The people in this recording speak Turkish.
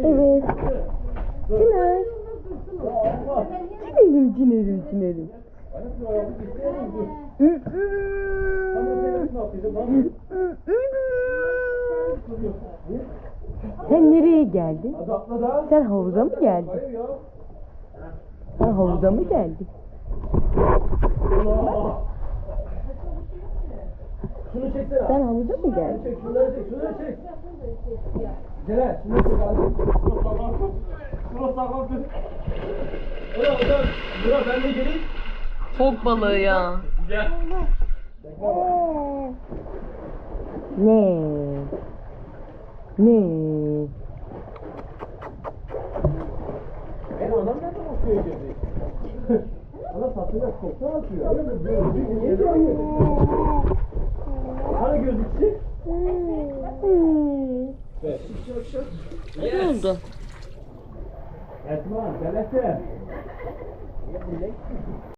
Evet. Çınar. Cinerim, cinerim, cinerim. Sen nereye geldin? Sen havuza mı geldin? Sen havuza mı geldin? Şunu çeksene. Sen havuza mı geldin? Çek, şunları çek, şunları çek. Celal, şunları çek abi. Şurası sakal kız. Hocam, Murat ben de geleyim. Fok balığı ya. Gel. Ne? Ne? Ben adam nereden bakıyor gibi? Ana satına soktan atıyor. Niye görmüyor? Hani gözüksün? Evet. Ne oldu? Esma, Celal.